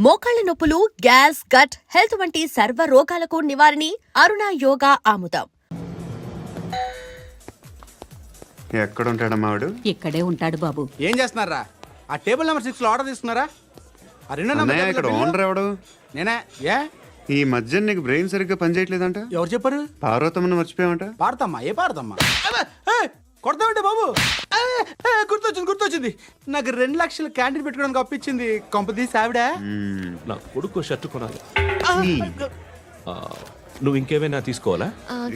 మోకాళ్ల నొప్పులు, gas, gut health వంటి సర్వ రోగాలకు నివారణి అరుణ యోగా ఆముదం. ఎక్కడ ఉంటాడమ్మా వాడు? ఇక్కడే ఉంటాడు బాబు. ఏం చేస్తున్నారా? ఆ టేబుల్ నెంబర్ 6 లో ఆర్డర్ తీసుకున్నారా? ఆ రెండో నెంబర్ ఇక్కడ ఓనర్ ఎవడు? నేనే. ఏ ఈ మధ్య నీకు బ్రెయిన్ సరిగ్గా పనిచేయట్లేదంట. ఎవరు చెప్పారు? పార్వతమ్మను మర్చిపోయామంట. పాడతామ్మా? ఏ పాడతామ్మా? కొడతామంటే బాబు. గుర్తొచ్చింది. నాకు 2 లక్షలు క్యాంటీన్ పెట్టుకోవడానికి అప్పించింది కొంపదీసి ఆవిడ. నా కొడుకు షర్ట్ కొనాలి. నువ్వు ఇంకేమైనా తీసుకోవాలా?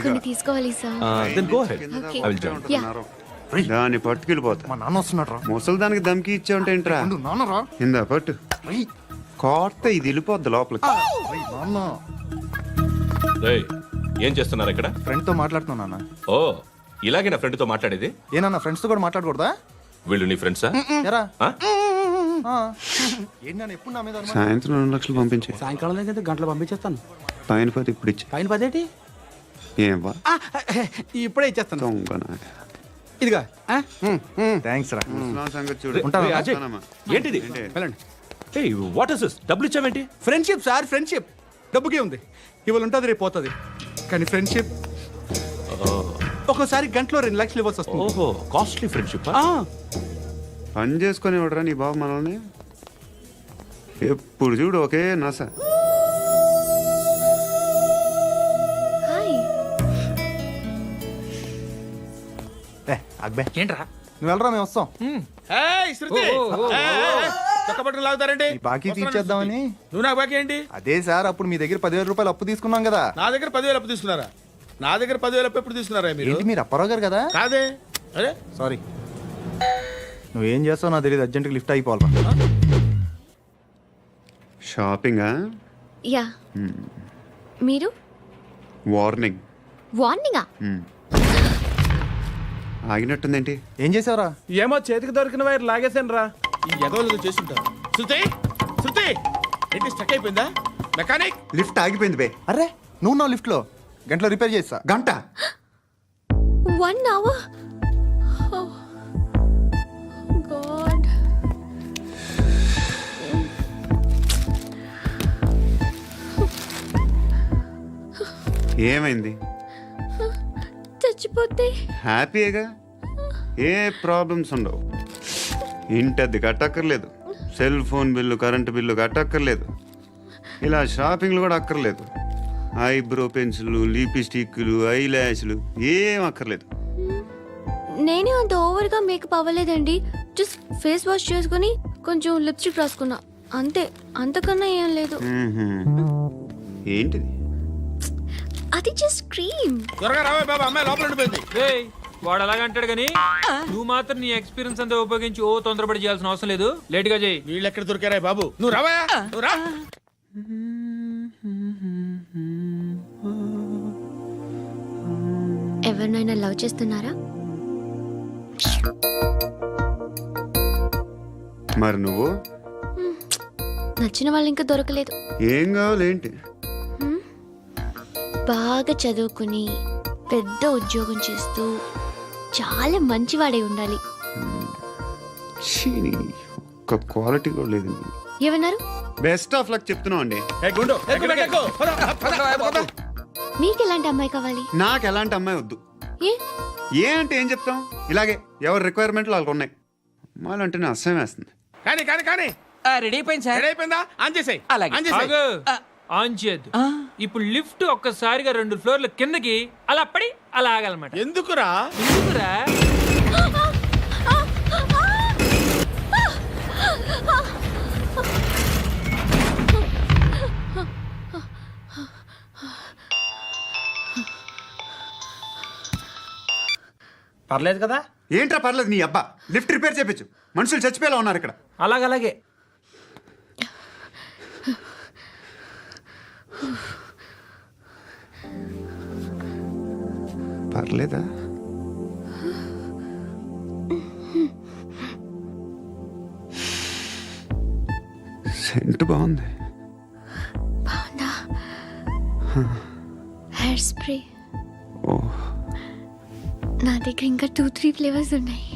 కొన్ని తీసుకోవాలి sir. Then go head. Okay. I will join. దాన్ని పట్టుకెళ్ళిపోతా. మా నాన్న వస్తున్నాడు రా. ముసలి దానికి దమ్కి ఇచ్చావంటే ఏంట్రా? నాన్న రా. ఇందా పట్టు. కోర్త ఇది వెళ్ళిపోద్ది లోపలికి. నాన్న రేయ్, ఏం చేస్తున్నారు ఇక్కడ? ఫ్రెండ్ తో మాట్లాడుతున్నా నాన్న. ఓ, ఇలాగే నా ఫ్రెండ్ తో మాట్లాడేది? ఏనా ఫ్రెండ్స్ తో కూడా మాట్లాడకూడదా? వీళ్ళు నీ ఫ్రెండ్సా? ఎరా ఆ? ఏంటి నాన్న ఎప్పుడు నా మీద అనుమానం? సాయంత్రం 2 లక్షలు పంపించే. సాయంకాలం దగ్గర గంటలు పంపించేస్తాను. పైన 10 ఇప్పుడు ఇచ్చే. పైన 10 ఏంటి? ఏం వా ఇప్పుడే ఇచ్చేస్తాను. దొంగనా. ఇదిగా థ్యాంక్స్ రా. ముసలాం సంగతి చూడు. ఉంటాను. రేయ్, అజయ్, ఉంటానమ్మా. ఏంటిది? వెళ్ళండి. ఏయ్, వాట్ ఇస్ దిస్? డబ్బులు ఇచ్చావేంటి? Friendship sir, friendship. డబ్బుకే ఉంది. ఇవాళ ఉంటుంది, రేపు పోతుంది. కానీ ఫ్రెండ్షిప్ ఒక్కోసారి గంటలో 2 లక్షలు ఇవ్వాల్సి వస్తుంది. ఓహో, కాస్ట్లీ ఫ్రెండ్షిప్. పని చేసుకొని ఇవ్వడరా నీ బాబు మనల్ని? ఎప్పుడు చూడు ఒకే నస. హాయ్. అక్బే ఏంట్రా? నువ్వు వెళ్ళరా, మేము వస్తాం. లాగుతారండి. ఈ బాకీ తీర్చేద్దామని. నువ్వు నాకు బాకీ ఏంటి? అదే సార్, అప్పుడు మీ దగ్గర 10,000 రూపాయలు అప్పు తీసుకున్నాం కదా. నా దగ్గర 10,000 అప్పు తీసుకున్నారా? నా దగ్గర 10,000 అప్పు ఎప్పుడు తీసుకున్నారా మీరు? ఏంటి మీరు అప్పారావు గారు కదా? కాదే. అరే సారీ. నువ్వేం చేస్తావు నాకు తెలియదు, అర్జెంట్గా లిఫ్ట్ అయిపోవాలి. షాపింగా? యా. మీరు వార్నింగ్. వార్నింగా? ఆగినట్టుందేంటి? ఏం చేసావురా? ఏమో చేతికి దొరికిన వైర్ లాగేసాను రా. ఈ ఎదవలు చేస్తుంటారు. శృతి ఏంటి స్టక్ అయిపోయిందా? మెకానిక్. లిఫ్ట్ ఆగిపోయింది బే. అరే నువ్వు నా లిఫ్ట్ లో గంటలో రిపేర్ చేస్తా. గంట? 1 hour? Oh. God. ఏమైంది? చచ్చిపోతే హ్యాపీగా, ఏ ప్రాబ్లమ్స్ ఉండవు. ఇంటి అద్దె కట్టక్కర్లేదు, cell phone bill, current bill కట్టక్కర్లేదు, ఇలా షాపింగ్లు కూడా అక్కర్లేదు. ఐబ్రో పెన్సిల్లు, లిప్స్టిక్లు, ఐ ల్యాష్లు ఏం అక్కర్లేదు. నేనే అంత ఓవర్గా మేకప్ అవ్వలేదండి. జస్ట్ ఫేస్ వాష్ చేసుకుని కొంచెం లిప్స్టిక్ రాసుకున్నా అంతే. అంతకన్నా ఏం లేదు. ఏంటిది? అది జస్ట్ క్రీమ్. త్వరగా రావే బాబా, అమ్మాయి లోపల ఉండిపోయింది. వాడు అలాగంటాడు కానీ నువ్వు మాత్రం నీ ఎక్స్పీరియన్స్ అంతా ఉపయోగించి తొందరపడి చేయాల్సిన అవసరం లేదు. లేట్ గా చేయి. వీళ్ళు ఎక్కడ దొరికారా బాబు? నువ్వు రావా, నువ్వు రా. ఎవరినైనా లవ్ చేస్తున్నారా? మరి నువ్వు? నచ్చిన వాళ్ళు ఇంకా దొరకలేదు. ఏం కావాలేంటి? బాగా చదువుకుని పెద్ద ఉద్యోగం చేస్తూ చాలా మంచివాడే ఉండాలి. ఒక్క క్వాలిటీ కూడా లేదు. ఏమన్నారు? బెస్ట్ ఆఫ్ లక్ చెప్తున్నావు అండి. మీకు ఎలాంటి అమ్మాయి కావాలి? నాకు ఎలాంటి అమ్మాయి వద్దు. ఏ ఏ అంటే ఏం చెప్తాం? ఇలాగే ఎవరి రిక్వైర్మెంట్లు వాళ్ళకు ఉన్నాయి. అమ్మాయిలు అంటేనే అసహ్యం వేస్తుంది. కానీ రెడీ అయిపోయింది సార్. రెడీ అయిపోయిందా? ఆన్ చేసేయ్. ఆగు. ఆన్ చేయద్దు. ఇప్పుడు లిఫ్ట్ ఒక్కసారిగా 2 ఫ్లోర్ల కిందకి అలా పడి అలా ఆగాలన్నమాట. ఎందుకురా? ఎందుకురా? పర్లేదు కదా? ఏంట్రా పర్లేదు నీ అబ్బా. లిఫ్ట్ రిపేర్ చేయించు. మనుషులు చచ్చిపోయేలా ఉన్నారు ఇక్కడ. అలాగే పర్లేదా? సెంట్ బాగుంది. బాగుందా? Hair spray. ఓ, నా దగ్గర ఇంకా 2-3 ఫ్లేవర్స్ ఉన్నాయి.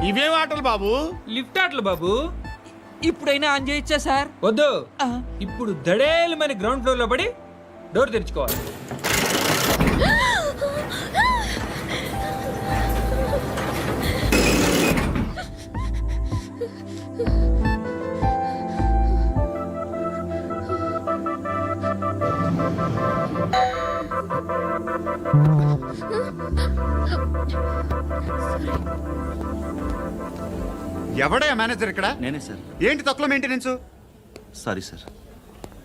ఇవేం ఆటలు బాబు? లిఫ్ట్ ఆటలు బాబు. ఇప్పుడైనా ఆన్ చేయొచ్చా సార్? వద్దు, ఇప్పుడు దడేలు మన గ్రౌండ్ ఫ్లోర్ లో పడి డోర్ తెరుచుకోవాలి. ఎవడే మేనేజర్ ఇక్కడ? నేనే సార్. ఏంటి తక్కువ మెయింటెనెన్స్? Sorry sir.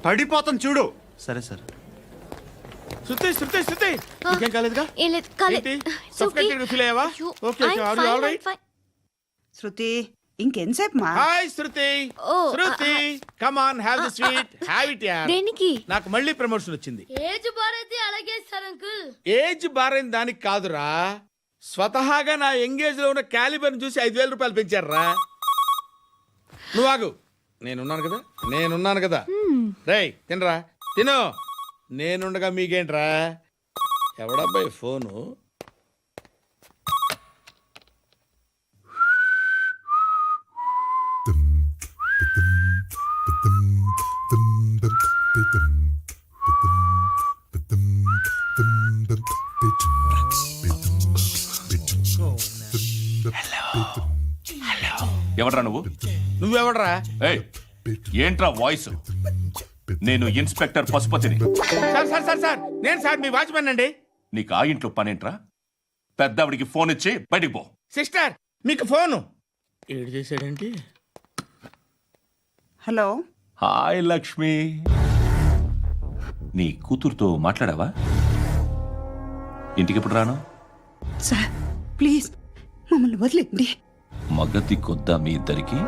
పడిపోతాం చూడు. సరే సార్. శృతి నీకేం కాలేదుగా? ఏం లేదు, కాలేదు. ఏంటి? It's okay. Suffocated feel అయ్యావా? అయ్యో, Okay, I'm are you fine, all I'm right? fine. శృతి ఇంకెంతసేపు మా hi Shruti. Oh, Shruti come on have the sweet have it యార్. దేనికి? నాకు మళ్ళీ ప్రమోషన్ వచ్చింది. ఏజ్ బారైతే అలాగే సార్ అంకుల్. ఏజ్ బారైన దానికి కాదురా, స్వతహాగా నా ఎంగేజ్ లో ఉన్న క్యాలిబర్ చూసి 5,000 రూపాయలు పెంచారా. నువ్వు ఆగు, నేనున్నాను కదా. రేయ్ తినరా, తిను. నేనుండగా మీకేంట్రా? ఎవడబ్బాయి ఫోను? ఎవడ్రా నువ్వు? నువ్వెవడరా? ఏయ్, ఏంట్రా వాయిస్? నేను ఇన్స్పెక్టర్ పశుపతిని. సార్ నేను సార్ మీ వాచ్మెన్ అండి. నీకు ఆ ఇంట్లో పనేంట్రా? పెద్దవిడికి ఫోన్ ఇచ్చి బయటికి పో. సిస్టర్ మీకు ఫోను. ఏడు చేశాడేంటి? హలో హాయ్ లక్ష్మి, నీ కూతురుతో మాట్లాడావా? ఇంటికి ఎప్పుడు రాను? సార్ ప్లీజ్ మమ్మల్ని వదిలేండి. మగతి కొద్దా మీ ఇద్దరికి?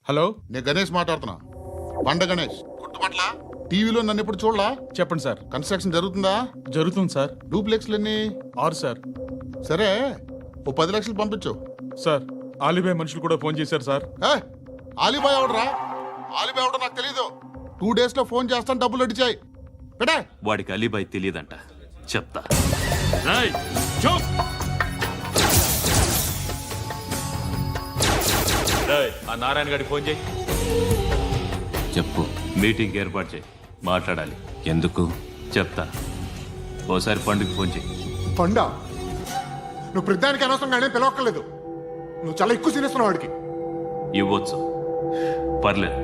హలో, నేను గణేష్ మాట్లాడుతున్నా. బండ గణేష్ గుర్తుపట్ల? టీవీలో నన్ను ఎప్పుడు చూడలా? చెప్పండి సార్. కన్స్ట్రక్షన్ జరుగుతుందా? జరుగుతుంది సార్. డూప్లెక్స్లు ఎన్ని? 6 సార్. సరే, ఓ 10 లక్షలు పంపించు. సార్, ఆలిబాయ్ మనుషులు కూడా ఫోన్ చేశారు సార్. ఆలిబాయ్ ఎవడరా? ఆలిబాయ్ ఎవడో నాకు తెలీదు. 2 days లో ఫోన్ చేస్తాను, డబ్బులు అడిచాయి పెడే. వాడికి అలీబాయ్ తెలియదంట, చెప్తా. ఆ నారాయణ గారికి ఫోన్ చేయి. చెప్పు, మీటింగ్ ఏర్పాటు చేయి, మాట్లాడాలి. ఎందుకు చెప్తా. ఓసారి పండుగ ఫోన్ చేయి. పండా, నువ్వు ప్రతిదానికి అనవసరంగానే పిలవక్కర్లేదు. నువ్వు చాలా ఎక్కువ సీనిస్తున్నావు వాడికి. ఇవ్వచ్చు, పర్లేదు.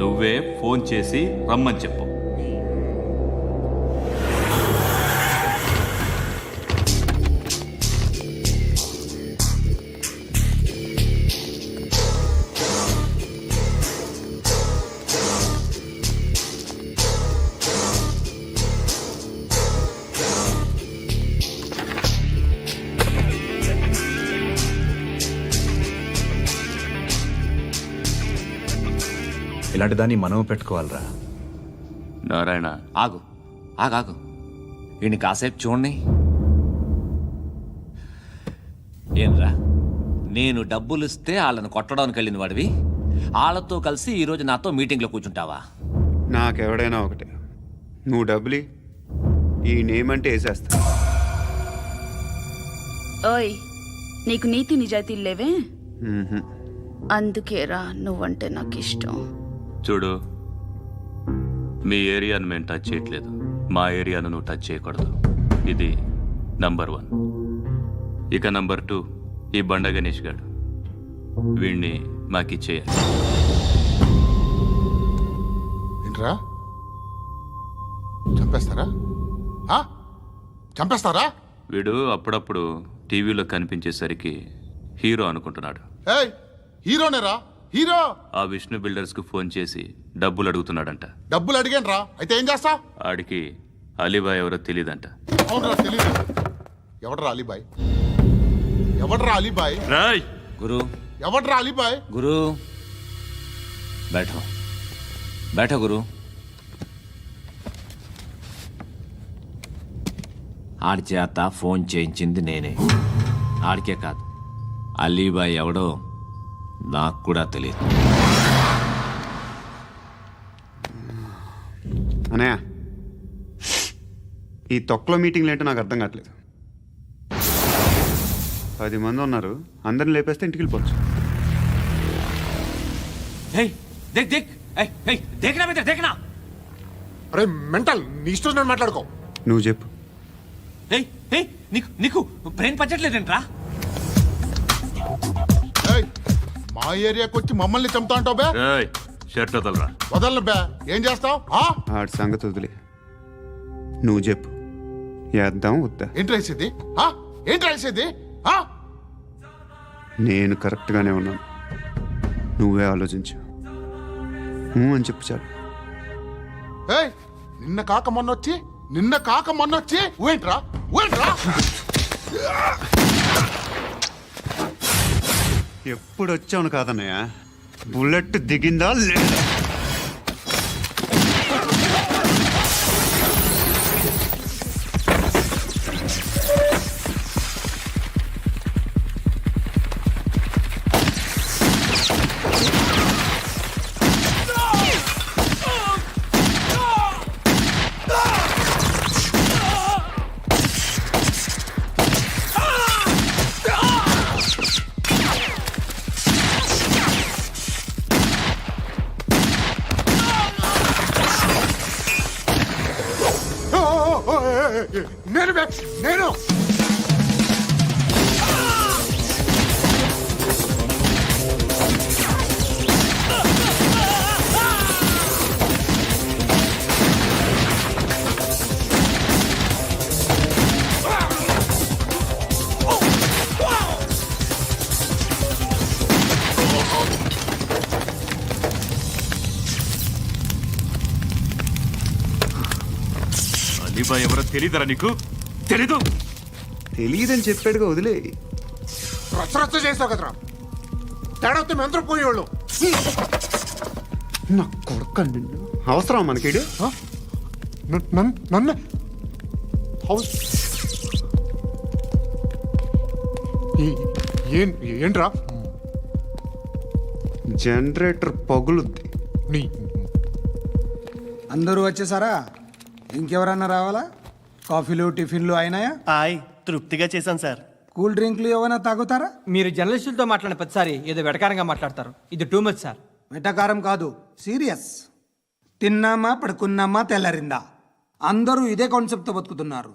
నువ్వే ఫోన్ చేసి రమ్మని చెప్పు. ఇలాంటి దాన్ని మనం పెట్టుకోవాలరా. నారాయణ, ఆగు ఆగాగు, వీడిని కాసేపు చూడండి. ఏంరా, నేను డబ్బులు ఇస్తే వాళ్ళని కొట్టడానికి వెళ్ళిన వాడివి, వాళ్ళతో కలిసి ఈరోజు నాతో మీటింగ్లో కూర్చుంటావా? నాకెవడైనా ఒకటే, నువ్వు డబ్బులి, ఈ నేమ్ అంటే వేసేస్తా. ఓయ్, నీకు నీతి నిజాయితీలు లేవే, మ్మ్హ్మ్. అందుకేరా నువ్వంటే నాకు ఇష్టం. చూడు, మీ ఏరియాను మేము టచ్ చేయట్లేదు, మా ఏరియాను నువ్వు టచ్ చేయకూడదు. ఇది నంబర్ 1. ఇక నంబర్ 2, ఈ బండ గణేష్ గాడు, వీణ్ణి మాకిచ్చేయాలి. ఏంట్రా, చంపేస్తారా? చంపేస్తారా? వీడు అప్పుడప్పుడు టీవీలో కనిపించేసరికి హీరో అనుకుంటున్నాడు. ఏయ్, హీరోనేరా, హీరో. ఆ విష్ణు బిల్డర్స్ కు ఫోన్ చేసి డబ్బులు అడుగుతున్నాడంట. డబ్బులు అడిగాను రా, అయితే ఏం చేస్తా? ఆడికి అలీబాయ్ ఎవరో తెలియదంట. అవునరా, తెలీదు. ఎవడరా అలీబాయ్? ఎవడరా అలీబాయ్? రాయ్ గురు, ఎవడరా అలీబాయ్? గురు बैठो बैठो గురు. ఆడి చేత ఫోన్ చేయించింది నేనే. ఆడికే కాదు, అలీబాయ్ ఎవడో నాకు కూడా తెలియదు. అనయా ఈ తొక్కలో మీటింగ్లు ఏంటో నాకు అర్థం కావట్లేదు. 10 మంది ఉన్నారు, అందరిని లేపేస్తే ఇంటికి వెళ్ళిపోవచ్చు. ఏయ్, దేక్ దేక్ ఏయ్, ఏయ్, దేకనా బిడ్డ, దేకనా. అరే మెంటల్, నీ ఇష్టం నేను మాట్లాడుకో. నువ్వు చెప్పు. ఏయ్, ఏయ్, నీకు నీకు బ్రెయిన్ పచ్చట్లేదంట్రా. ఏయ్, మా ఏరియాకి వచ్చి మమ్మల్ని చంపుతా అంటావు బే. షర్ట్ వదలరా. వదలను బే, ఏం చేస్తావు? ఆడి సంగతి వదిలే, నువ్వు చెప్పు. వేద్దాం వద్దా? ఏంటి రాసేది? ఏంటి రాసేది? నేను కరెక్ట్గానే ఉన్నాను, నువ్వే ఆలోచించు. అని చెప్పు చాలు. ఏయ్, నిన్న కాక మొన్నొచ్చి ఊయంట్రా. ఎప్పుడు వచ్చావును కాదన్నయ్య, బుల్లెట్ దిగిందా లేదా? నేను అలీబాయ్ ఎవరో తెలీదరా నీకు? తెలీదు? తెలియదని చెప్పాడుగా, వదిలే. రచ్చ చేసావు కదరా. తేడా వస్తే మెంతరం పోయేవాళ్ళు. నా కొడుకు నిన్ను అవసరం మనకిడు. నన్ను ఏంట్రా? జనరేటర్ పగులుద్ది. నీ అందరూ వచ్చేసారా? ఇంకెవరన్నా రావాలా? కాఫీలు టిఫిన్లు అయినాయా? తృప్తిగా చేశాను సార్. కూల్ డ్రింక్లు ఏమైనా తాగుతారా? మీరు జర్నలిస్టులతో మాట్లాడిన ప్రతిసారి ఏదో వెటకారంగా మాట్లాడతారు. ఇది టూ మచ్ సార్. వెటకారం కాదు, సీరియస్. తిన్నామా పడుకున్నామా తెల్లరిందా, అందరూ ఇదే కాన్సెప్ట్తో బతుకుతున్నారు.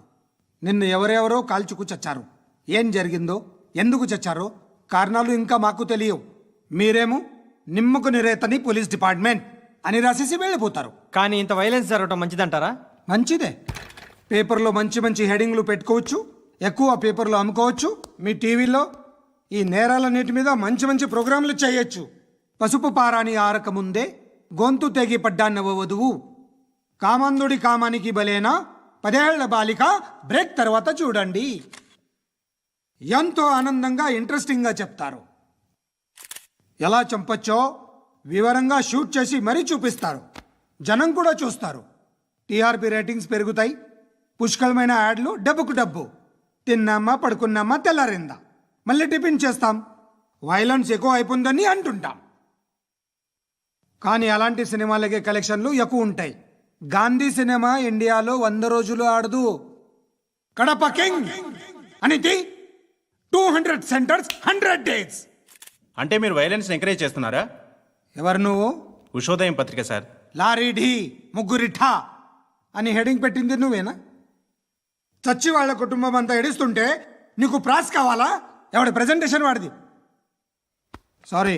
నిన్ను ఎవరెవరో కాల్చుకు చచ్చారు. ఏం జరిగిందో, ఎందుకు చచ్చారో కారణాలు ఇంకా మాకు తెలియవు. మీరేమో నిమ్మకు నిరేతని పోలీస్ డిపార్ట్మెంట్ అని రాసేసి వెళ్ళిపోతారు. కానీ ఇంత వైలెన్స్ జరగటం మంచిదంటారా? మంచిదే. పేపర్లో మంచి మంచి హెడింగ్లు పెట్టుకోవచ్చు, ఎక్కువ పేపర్లు అమ్ముకోవచ్చు. మీ టీవీలో ఈ నేరాలన్నిటి మీద మంచి మంచి ప్రోగ్రాంలు చేయొచ్చు. పసుపు పారాని ఆరక ముందే గొంతు తెగి పడ్డాన్నవ వధువు, కామందుడి కామానికి బలేనా 10 ఏళ్ల బాలిక బ్రేక్ తర్వాత చూడండి. ఎంతో ఆనందంగా ఇంట్రెస్టింగ్గా చెప్తారు. ఎలా చంపచ్చో వివరంగా షూట్ చేసి మరీ చూపిస్తారు. జనం కూడా చూస్తారు. టీఆర్పీ రేటింగ్స్ పెరుగుతాయి. పుష్కలమైన యాడ్లు, డబ్బుకు డబ్బు. తిన్నామా పడుకున్నామా తెల్లారిందా, మళ్ళీ టిఫిన్ చేస్తాం. వైలెన్స్ ఎక్కువ అయిపోయిందని అంటుంటాం. కానీ అలాంటి సినిమాలకే కలెక్షన్లు ఎక్కువ ఉంటాయి. గాంధీ సినిమా ఇండియాలో 100 రోజులు ఆడదు. కడప కింగ్ అనేది 200 సెంటర్స్ 100 డేస్. అంటే మీరు వైలెన్స్ ఎంకరేజ్ చేస్తున్నారా? ఎవరు నువ్వు? ఉషోదయం పత్రిక సార్. లారీ ఢీ ముగ్గురిఠా అని హెడింగ్ పెట్టింది నువ్వేనా? చచ్చి వాళ్ళ కుటుంబం అంతా ఎడుస్తుంటే నీకు ప్రాస్ కావాలా? ఎవడి ప్రజెంటేషన్ వాడిది. సారీ,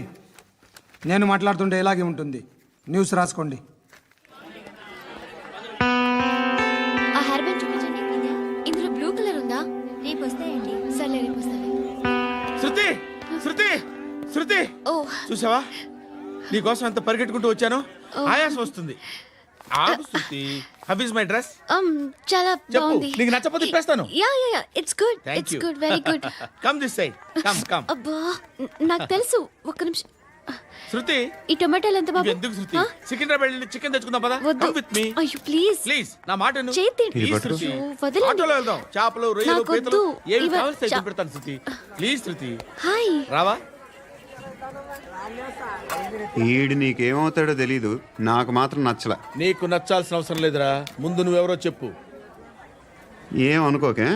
నేను మాట్లాడుతుంటే ఇలాగే ఉంటుంది. న్యూస్ రాసుకోండి. ఆ హెయిర్ బ్యాండ్ చూపించండి. ఇందులో బ్లూ కలర్ ఉందా? రేపు వస్తాయండి. సర్లే, రేపు వస్తాయి. శృతి శృతి శృతి, ఓ చూసావా నీకోసం ఎంత పరిగెట్టుకుంటూ వచ్చాను. ఆయాసం వస్తుంది. ఆగు Shruti. How is my dress? చాలా చెప్పు, బాగుంది. నీకు నచ్చకపోతే తిప్పేస్తాను. Yeah it's good. Thank it's you. Good, very good. Come this side. Come. అబ్బా, నాకు తెలుసు. ఒక్క నిమిషం. శృతి, ఈ టొమాటోలు ఎంత బాబు? ఎందుకు శృతి? సికింద్రాబాద్ వెళ్ళి చికెన్ తెచ్చుకుందాం పదా. వద్దు. Come with me. అయ్యో ప్లీజ్ ప్లీజ్ నా మాట విను. చేతి Please, శృతి. వదలండి. ఆటోలో వెళ్దాం. చేపలు, రొయ్యలు, నాకొద్దు. పీతలు ఏమి ఇవ- కావాలి పెడతాను శృతి. Please Shruti, hi. రావా? ఈడు నీకేమవుతాడో తెలీదు, నాకు మాత్రం నచ్చలా. నీకు నచ్చాల్సిన అవసరం లేదురా, ముందు నువ్వెవరో చెప్పు. ఏం అనుకోకే.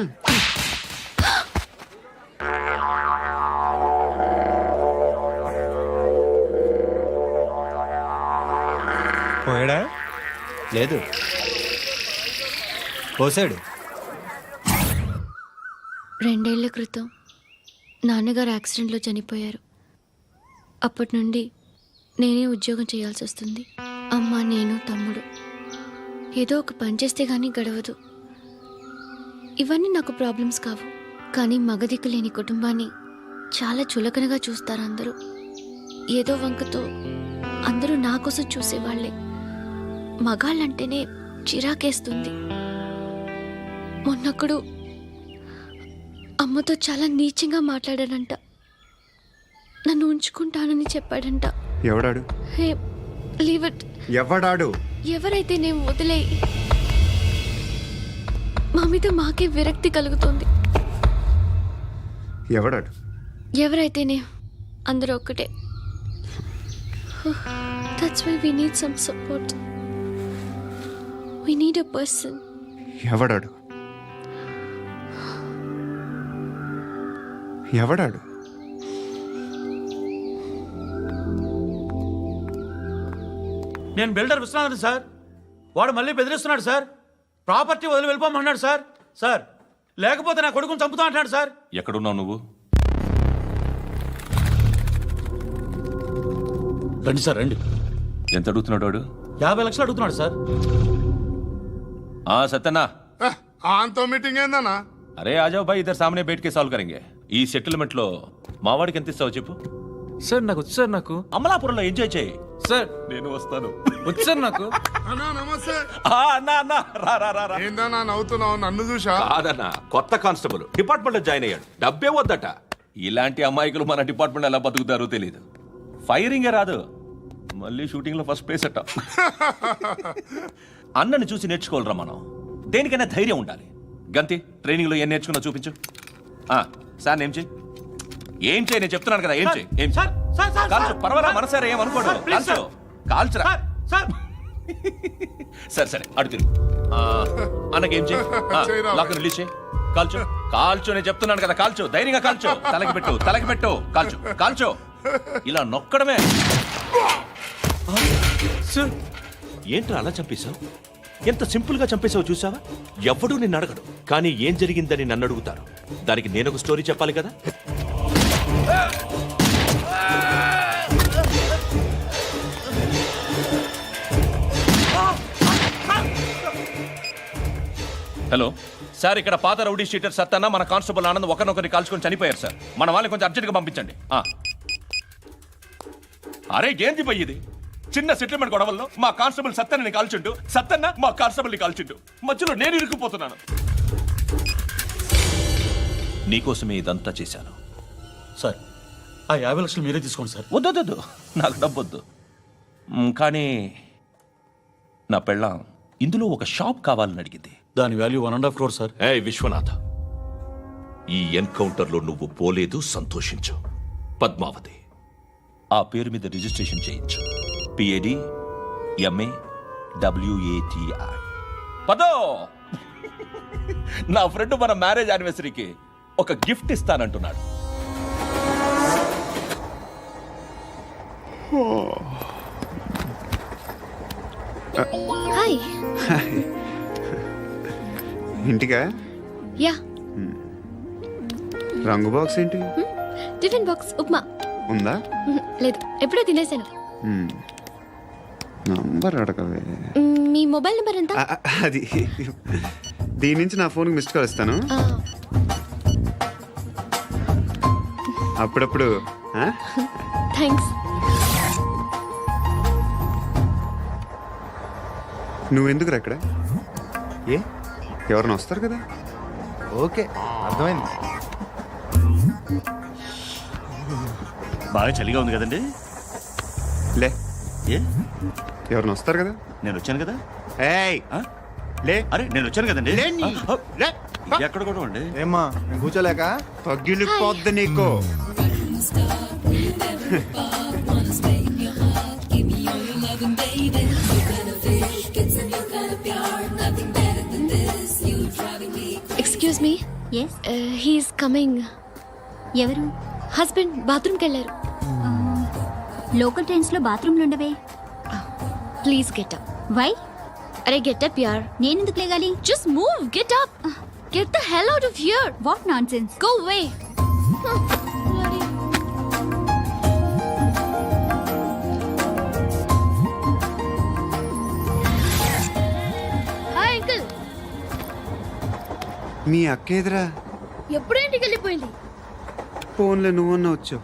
పోయాడా? లేదు, పోసాడు. 2 ఏళ్ల క్రితం నాన్నగారు యాక్సిడెంట్లో చనిపోయారు. అప్పటి నుండి నేనే ఉద్యోగం చేయాల్సి వస్తుంది. అమ్మ, నేను, తమ్ముడు ఏదో ఒక పని చేస్తే కానీ గడవదు. ఇవన్నీ నాకు ప్రాబ్లమ్స్ కావు, కానీ మగదిక్కు లేని కుటుంబాన్ని చాలా చులకనగా చూస్తారు అందరూ. ఏదో వంకతో అందరూ నా కోసం చూసేవాళ్లే. మగాళ్ళంటేనే చిరాకేస్తుంది. మొన్నప్పుడు అమ్మతో చాలా నీచంగా మాట్లాడాడంట. నన్ను ఉంచుకుంటానని చెప్పాడంట. ఎవడాడు? హే, లీవ్ ఇట్. ఎవడాడు? ఎవరైతే నేను వదిలే. మా మీద మాకే విరక్తి కలుగుతుంది. ఎవడాడు? ఎవరైతేనే అందరూ ఒక్కటే. That's why we need some support. We need a person. ఎవడాడు? ఎవడాడు? నేను బిల్డర్ విశ్వనాథన్ సార్. వాడు మళ్ళీ బెదిరిస్తున్నాడు సార్. ప్రాపర్టీ వదిలి వెళ్ళిపోమన్నాడు సార్. సార్, లేకపోతే నా కొడుకుని చంపుతా అంటున్నాడు సార్. ఎక్కడున్నావు నువ్వు? రండి సార్, రండి. ఎంత అడుగుతున్నాడు వాడు? 50 లక్షలు అడుగుతున్నాడు సార్. సత్యన్నా, ఆంతో మీటింగ్ ఏందన్నా? అరే ఆజావ్ భాయ్, ఇద్దరు సామనే బయటకే సాల్వ్ కరెంగే. ఈ సెటిల్మెంట్ లో మావాడికి ఎంత ఇస్తావు చెప్పు. సార్ నాకు వచ్చు సార్. నాకు అమలాపురంలో ఎంజాయ్ చేయి సార్. నేను వస్తాను. వచ్చు సార్ నాకు. అన్నా నమస్తే. అన్నా అన్నా, రా రా రా రా. ఏందన్నా నవ్వుతున్నావు? నన్ను చూసా? కాదన్నా, కొత్త కానిస్టేబుల్ డిపార్ట్మెంట్ లో జాయిన్ అయ్యాడు. డబ్బే వద్దట. ఇలాంటి అమాయకులు మన డిపార్ట్మెంట్ ఎలా బతుకుతారో తెలియదు. ఫైరింగే రాదు, మళ్ళీ షూటింగ్ లో ఫస్ట్ ప్లేస్ అట్ట. అన్నని చూసి నేర్చుకోవాలరా మనం. దేనికైనా ధైర్యం ఉండాలి. గంతి, ట్రైనింగ్ లో ఏం నేర్చుకున్నా చూపించు. సార్ ఏం చేయి, ఏం చేయి, నేను చెప్తున్నాను కదా. ఏం చేయి, ఏం చేయి. కాల్చు, పర్వాలా, మనసారా ఏమనుకోడు. కాల్చు, కాల్చురా. సరే సరే, అడు తిరుగు. అన్నకేం చేయి, లాక్ రిలీజ్ చేయి. కాల్చు, కాల్చు, నేను చెప్తున్నాను కదా. కాల్చు, ధైర్యంగా కాల్చు. తలకి పెట్టు, తలకి పెట్టు. కాల్చు, కాల్చు. ఇలా నొక్కడమే. ఏంట్రా అలా చంపేశావు? ఎంత సింపుల్ గా చంపేశావు చూసావా? ఎవ్వడూ నిన్ను అడగడు, కానీ ఏం జరిగిందని నన్ను అడుగుతారు. దానికి నేను ఒక స్టోరీ చెప్పాలి కదా. హలో సార్, ఇక్కడ పాత రౌడీ షీటర్ సత్తన్న, మన కానిస్టేబుల్ ఆనంద్ ఒకరినొకరిని కాల్చుకొని చనిపోయారు సార్. మన వాళ్ళని కొంచెం అర్జెంట్గా పంపించండి. అరే ఏంది పోయి ఇది? చిన్న సెటిల్మెంట్ గొడవల్లో మా కానిస్టేబుల్ సత్తన్నని కాల్చుంటూ, సత్తన్న మా కానిస్టేబుల్ని కాల్చుంటూ, మధ్యలో నేను ఇరుక్కుపోతున్నాను. నీకోసమే ఇదంతా చేశాను సార్. ఆ 50 లక్షలు మీరే తీసుకోండి సార్. వద్దొద్దు, నాకు డబ్బొద్దు. కానీ నా పెళ్ళాం ఇందులో ఒక షాప్ కావాలని అడిగింది. దాని వాల్యూ 1.5 crore సార్. ఏ విశ్వనాథ, ఈ ఎన్కౌంటర్లో నువ్వు పోలేదు, సంతోషించు. పద్మావతి ఆ పేరు మీద రిజిస్ట్రేషన్ చేయించు. PAD MAWATI. పదో, నా ఫ్రెండ్ మన మ్యారేజ్ యానివర్సరీకి ఒక గిఫ్ట్ ఇస్తానంటున్నాడు. హాయ్. ఇంటికా? యా. రంగు బాక్స్ ఏంటి? టిఫిన్ బాక్స్ ఉప్మా ఉందా? లేదు, ఎప్పుడో తినేసాను. నంబర్ అడగవే. మీ మొబైల్ నెంబర్ ఎంత? అది దీని నుంచి నా ఫోన్కి మిస్డ్ కాల్ ఇస్తాను. అప్పుడప్పుడు. థ్యాంక్స్. నువ్వెందుకు అక్కడ? ఏ, ఎవరైనా వస్తారు కదా. ఓకే, అర్థమైంది. బాగా చలిగా ఉంది కదండి. లే, ఏ, ఎవరైనా వస్తారు కదా. నేను వచ్చాను కదా. ఏయ్ లే. అరే నేను వచ్చాను కదండి. లే. ఎక్కడ కూడా అండి. ఏమ్మా, నేను కూర్చోలేక పగిలిపోద్ది నీకు. Excuse me yes he's coming. ఎవరు? హస్బెండ్ బాత్రూమ్కి వెళ్ళారు. లోకల్ ట్రైన్స్లో బాత్రూమ్లు ఉండవే. Please get up. వై? అరే గెట్ అప్ యార్. నేనెందుకు లేగాలి? Just move, get up. Get the hell out of here. What nonsense. Go away. Hi uncle. మీ అక్క ఎదురా ఎప్పుడు ఇంటికి వెళ్ళిపోయింది? ఫోన్లో నువ్వన్నా వచ్చావు.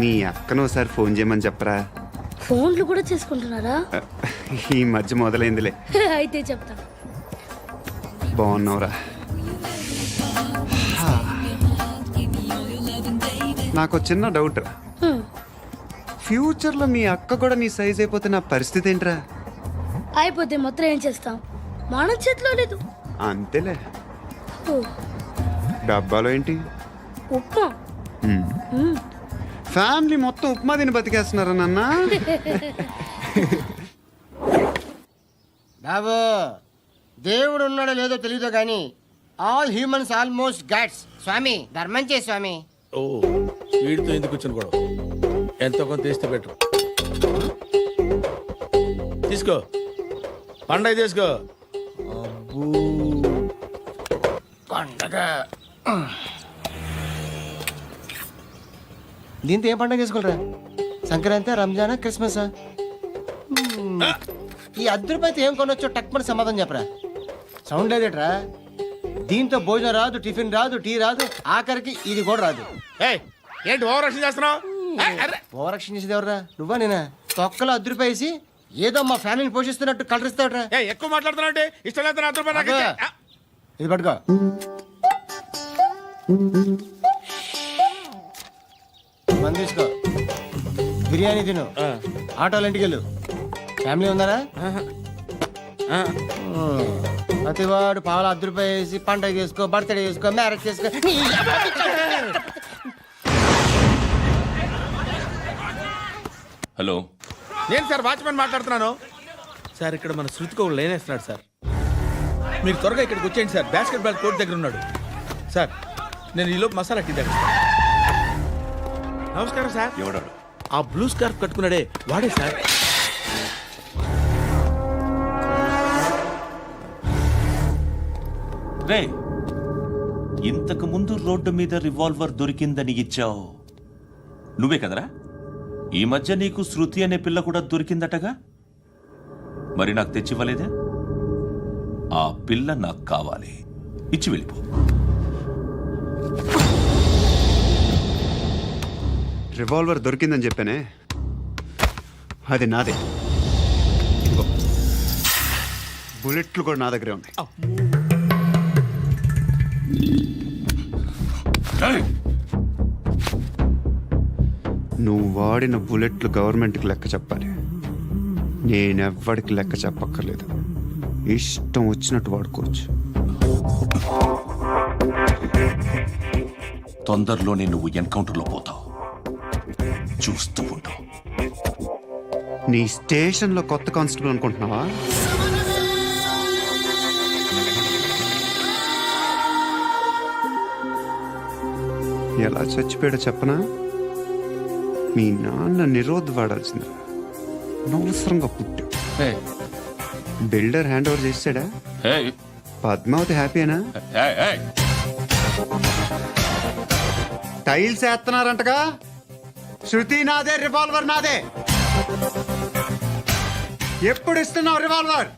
మీ అక్కను ఒకసారి ఫోన్ చేయమని చెప్పరా. ఫోన్లు కూడా చేసుకుంటున్నారా? ఈ మధ్య మొదలైందిలే. అయితే చెప్తా. బాగున్నావురా. నాకు చిన్న డౌట్. ఫ్యూచర్లో మీ అక్క కూడా నీ సైజ్ అయిపోతే నా పరిస్థితి ఏంట్రా? అయిపోతే మొత్తం ఏం చేస్తాం? మన చేతిలో లేదు. అంతేలే. డబ్బాలో ఏంటి? ఉప్మా. ఫ్యామిలీ మొత్తం ఉప్మా తిని బతికేస్తున్నారా నాన్న? బాబు, దేవుడు ఉన్నాడో లేదో తెలియదు కానీ ఆల్ హ్యూమన్స్ ఆల్మోస్ట్ గాడ్స్. స్వామి ధర్మం చే స్వామి. ఓ వీడితో ఎందుకు వచ్చిన గొడవ? ఎంతో కొంత తీస్తే పెట్టు. తీసుకో, పండగ తీసుకో. పండగ దీంతో ఏం పండగ చేసుకోలేరా? సంక్రాంతి, రంజానా, క్రిస్మసా? ఈ అద్దరిపైతే ఏం కొనొచ్చో టక్మని సమాధానం చెప్పరా. సౌండ్ లేదేట్రా? దీంతో భోజనం రాదు, టిఫిన్ రాదు, టీ రాదు, ఆఖరికి ఇది కూడా రాదు. ఏయ్, ఏంటి ఓవర్ రక్షణ చేస్తున్నావు? ఓవరాక్షన్ చేసేది ఎవరా? నువ్వా నేనా? తొక్కలో అద్దరిపేసి ఏదో మా ఫ్యామిలీని పోషిస్తున్నట్టు కలరిస్తావుట్రా. ఎక్కువ మాట్లాడుతున్నావు. ఇష్టం లేదు నా రూపాయలు నాకు ఇచ్చే. ఇది పట్టుకో. మంది తీసుకో, బిర్యానీ తిను, ఆటోలు ఇంటికి వెళ్ళు. ఫ్యామిలీ ఉన్నారా? ప్రతివాడు పావులు ₹10 వేసి పండగ చేసుకో, బర్త్డే చేసుకో, మ్యారేజ్ చేసుకో. హలో, నేను సార్ వాచ్మెన్ మాట్లాడుతున్నాను. సార్ ఇక్కడ మన శృతికో లేనేస్తున్నాడు సార్. మీరు త్వరగా ఇక్కడికి వచ్చేయండి సార్. బాస్కెట్ బాల్ కోర్ట్ దగ్గర ఉన్నాడు సార్. నేను ఈలోపు మసాలా టీ దగ్గర. నమస్కారం సార్. ఎవడాడు? ఆ బ్లూ స్కార్ఫ్ కట్టుకున్నాడే వాడే సార్. రే, ఇంతకు ముందు రోడ్డు మీద రివాల్వర్ దొరికిందని ఇచ్చావు నువ్వే కదరా? ఈ మధ్య నీకు శృతి అనే పిల్ల కూడా దొరికిందటగా? మరి నాకు తెచ్చివ్వలేదే? ఆ పిల్ల నాకు కావాలి, ఇచ్చి వెళ్ళిపో. రివాల్వర్ దొరికిందని చెప్పానే, అది నాదే. ఇదిగో, బుల్లెట్లు కూడా నా దగ్గరే ఉన్నాయి. నువ్వు వాడిన బుల్లెట్లు గవర్నమెంట్కి లెక్క చెప్పాలి. నేనెవ్వడికి లెక్క చెప్పక్కర్లేదు. ఇష్టం వచ్చినట్టు వాడుకోవచ్చు. తొందరలోనే నువ్వు ఎన్కౌంటర్లో పోతావు, చూస్తూ ఉంటావు. నీ స్టేషన్లో కొత్త కానిస్టేబుల్ అనుకుంటున్నావా? ఎలా చచ్చిపోయాడో చెప్పనా? మీ నాన్న నిరోధ్ వాడాల్సింది. అనవసరంగా పుట్టావు. బిల్డర్ హ్యాండ్ ఓవర్ చేసాడా? పద్మావతి హ్యాపీనా? టైల్స్ వేస్తున్నారంటగా. శృతి నాదే, రివాల్వర్ నాదే. ఎప్పుడు ఇస్తున్నావు రివాల్వర్?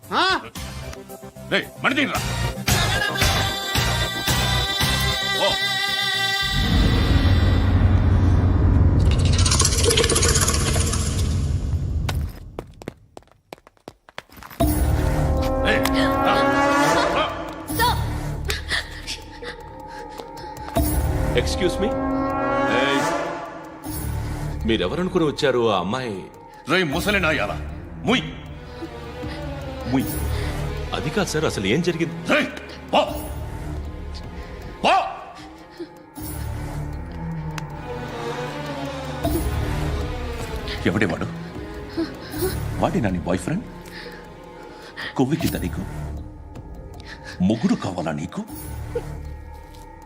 ఎక్స్క్యూజ్ మీ, మీరెవరనుకుని వచ్చారు? ఆ అమ్మాయి రై ముసలి నాయాల ముయ్ ముయ్. అది కాదు సార్, అసలు ఏం జరిగింది? ఎవడే వాడు? వాడేనా నీ బాయ్ ఫ్రెండ్? కొవ్వికింద నీకు? మొగుడు కావాలా నీకు?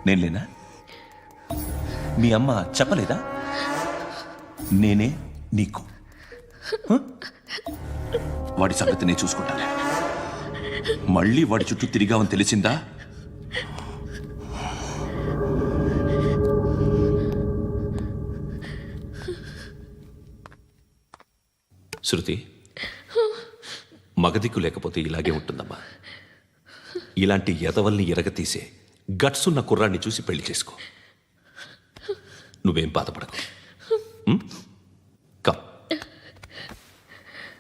నేను లేనా? మీ అమ్మ చెప్పలేదా నేనే నీకు? వాడి సంగతి నేను చూసుకుంటాను. మళ్ళీ వాడి చుట్టూ తిరిగావని తెలిసిందా? శృతి, మగదిక్కు లేకపోతే ఇలాగే ఉంటుందమ్మా. ఇలాంటి ఎదవల్ని ఎరగతీసే గట్సున్న కుర్రాన్ని చూసి పెళ్లి చేసుకో. నువ్వేం బాధపడకు.